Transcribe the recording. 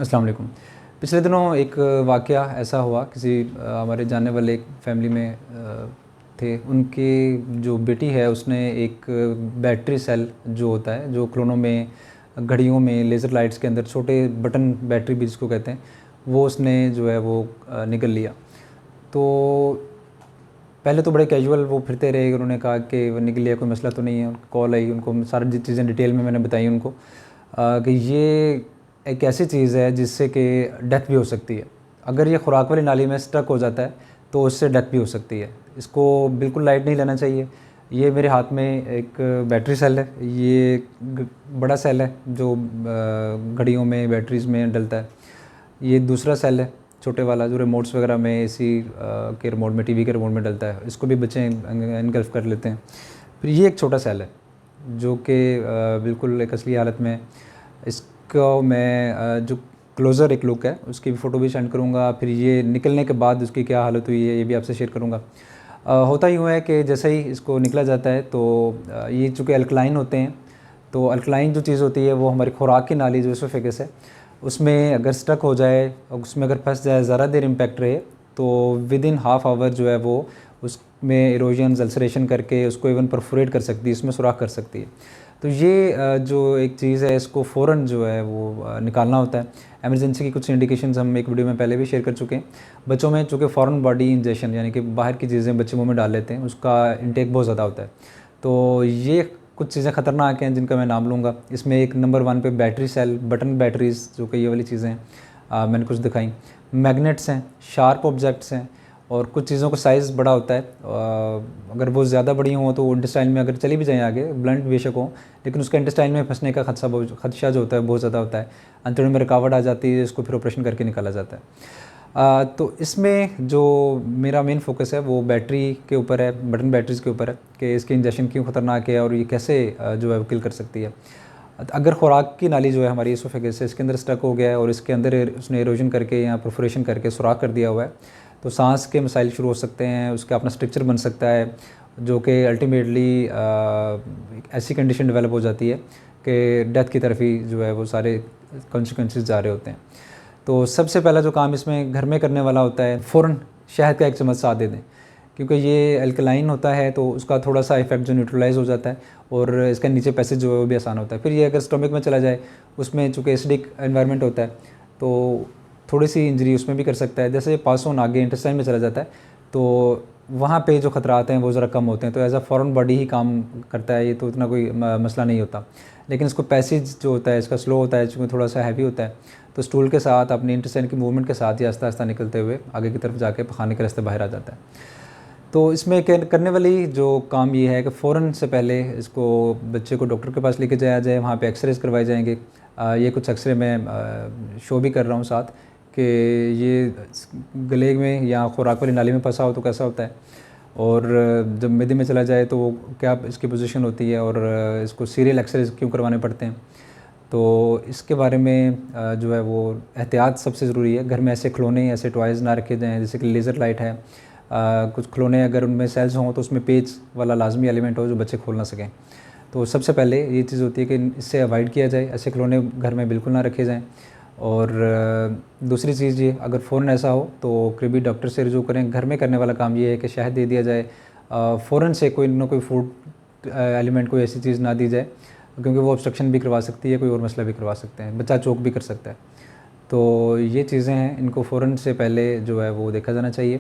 अस्सलाम वालेकुम। पिछले दिनों एक वाक़या ऐसा हुआ किसी हमारे जानने वाले एक फ़ैमिली में थे। उनकी जो बेटी है उसने एक बैटरी सेल जो होता है, जो ख़िलौनों में, घड़ियों में, लेज़र लाइट्स के अंदर छोटे बटन बैटरी भी जिसको कहते हैं, वो उसने जो है वो निगल लिया। तो पहले तो बड़े कैजुअल वो फिरते रहे, उन्होंने कहा कि वो निकल लिया, कोई मसला तो नहीं है। कॉल आई, उनको सारी चीज़ें डिटेल में मैंने बताई उनको कि ये एक ऐसी चीज़ है जिससे कि डेथ भी हो सकती है। अगर ये खुराक वाली नाली में स्टक हो जाता है तो उससे डेथ भी हो सकती है। इसको बिल्कुल लाइट नहीं लेना चाहिए। ये मेरे हाथ में एक बैटरी सेल है, ये बड़ा सेल है जो घड़ियों में, बैटरीज़ में डलता है। ये दूसरा सेल है छोटे वाला, जो रिमोट्स वगैरह में, एसी के रिमोट में, टीवी के रिमोट में डलता है। इसको भी बच्चे इनगल्फ कर लेते हैं। फिर ये एक छोटा सेल है जो कि बिल्कुल एक असली हालत में। इसको मैं जो क्लोज़र एक लुक है उसकी भी फ़ोटो भी सेंड करूँगा। फिर ये निकलने के बाद उसकी क्या हालत हुई है ये भी आपसे शेयर करूँगा। होता यूँ है कि जैसे ही इसको निकला जाता है तो ये चूँकि अल्कलाइन होते हैं, तो अल्कलाइन जो चीज़ होती है वो हमारी खुराक की नाली जो इसोफेगस है, उसमें अगर स्टक हो जाए और उसमें अगर फंस जाए, ज़्यादा देर इम्पैक्ट रहे, तो विदिन हाफ आवर जो है वो उसमें इरोजन, अल्सरेशन करके उसको इवन परफोरेट कर सकती है, इसमें सुराख कर सकती है। तो ये जो एक चीज़ है, इसको फ़ौरन जो है वो निकालना होता है। इमरजेंसी की कुछ इंडिकेशंस हम एक वीडियो में पहले भी शेयर कर चुके हैं। बच्चों में चूँकि फ़ौरन बॉडी इंजेक्शन यानी कि बाहर की चीज़ें बच्चे मुँह में डाल लेते हैं, उसका इंटेक बहुत ज़्यादा होता है। तो ये कुछ चीज़ें ख़तरनाक हैं जिनका मैं नाम लूँगा। इसमें एक नंबर 1 पे बैटरी सेल, बटन बैटरीज़ जो कि ये वाली चीज़ें हैं, मैंने कुछ दिखाई। मैग्नेट्स हैं, शार्प ऑब्जेक्ट्स हैं, और कुछ चीज़ों का साइज़ बड़ा होता है। अगर वो ज़्यादा बड़ी हों तो इंटेस्टाइन में अगर चली भी जाएँ आगे, ब्लंट बेशक हो, लेकिन उसका इंटेस्टाइन में फंसने का खदशा जो होता है बहुत ज़्यादा होता है। अंतड़ियों में रुकावट आ जाती है, इसको फिर ऑपरेशन करके निकाला जाता है। तो इसमें जो मेरा मेन फ़ोकस है वो बैटरी के ऊपर है, बटन बैटरीज़ के ऊपर है कि इसकी इंजेक्शन क्यों ख़तरनाक है और ये कैसे जो है वो किल कर सकती है। अगर खुराक की नाली जो है हमारी इसोफेगस है, इसके अंदर स्टक हो गया है और इसके अंदर उसने इरोजन करके या परफोरेशन करके सुराख कर दिया हुआ है, तो सांस के मसाइल शुरू हो सकते हैं, उसका अपना स्ट्रक्चर बन सकता है जो कि अल्टीमेटली ऐसी कंडीशन डेवलप हो जाती है कि डेथ की तरफ ही जो है वो सारे कॉन्सिक्वेंसेस जा रहे होते हैं। तो सबसे पहला जो काम इसमें घर में करने वाला होता है, फ़ौरन शहद का 1 चम्मच साथ दे दें, क्योंकि ये अल्कलाइन होता है तो उसका थोड़ा सा इफेक्ट जो न्यूट्रलाइज़ हो जाता है और इसका नीचे पैसेज जो है वो भी आसान होता है। फिर ये अगर स्टमक में चला जाए, उसमें चूँकि एसिडिक एनवायरनमेंट होता है तो थोड़ी सी इंजरी उसमें भी कर सकता है। जैसे पास ऑन आगे इंटेस्टाइन में चला जाता है तो वहाँ पे जो ख़तरात हैं वो ज़रा कम होते हैं, तो एज़ अ फ़ॉरेन बॉडी ही काम करता है ये, तो इतना कोई मसला नहीं होता। लेकिन इसको पैसेज जो होता है इसका स्लो होता है, चूँकि थोड़ा सा हैवी होता है, तो स्टूल के साथ अपनी इंटेस्टाइन की मूवमेंट के साथ ही आस्ता आस्ता निकलते हुए आगे की तरफ जाके पखाने के रास्ते बाहर आ जाता है। तो इसमें करने वाली जो काम ये है कि फ़ौरन से पहले इसको बच्चे को डॉक्टर के पास लेके जाया जाए, वहाँ पे एक्सरेज़ करवाए जाएंगे। ये कुछ एक्सरे मैं शो भी कर रहा हूँ साथ कि ये गले में या खुराक वाली नाली में फंसा हो तो कैसा होता है, और जब मैदे में चला जाए तो वो क्या इसकी पोजीशन होती है, और इसको सीरियल एक्सरेज़ क्यों करवाने पड़ते हैं। तो इसके बारे में जो है वो एहतियात सबसे ज़रूरी है। घर में ऐसे खिलौने, ऐसे टॉयज़ ना रखे जाएँ, जैसे कि लेज़र लाइट है। कुछ खिलौने अगर उनमें सेल्स हों तो उसमें पेच वाला लाजमी एलिमेंट हो जो बच्चे खोल ना सकें। तो सबसे पहले ये चीज़ होती है कि इससे अवॉइड किया जाए, ऐसे खिलौने घर में बिल्कुल ना रखे जाएँ। और दूसरी चीज़ ये, अगर फ़ौरन ऐसा हो तो करीबी डॉक्टर से रुजू करें। घर में करने वाला काम ये है कि शहद दे दिया जाए, फ़ौरन से कोई ना कोई फूड एलिमेंट, कोई ऐसी चीज़ ना दी जाए, क्योंकि वो ऑब्स्ट्रक्शन भी करवा सकती है, कोई और मसला भी करवा सकते हैं, बच्चा चोक भी कर सकता है। तो ये चीज़ें हैं, इनको फ़ौरन से पहले जो है वो देखा जाना चाहिए।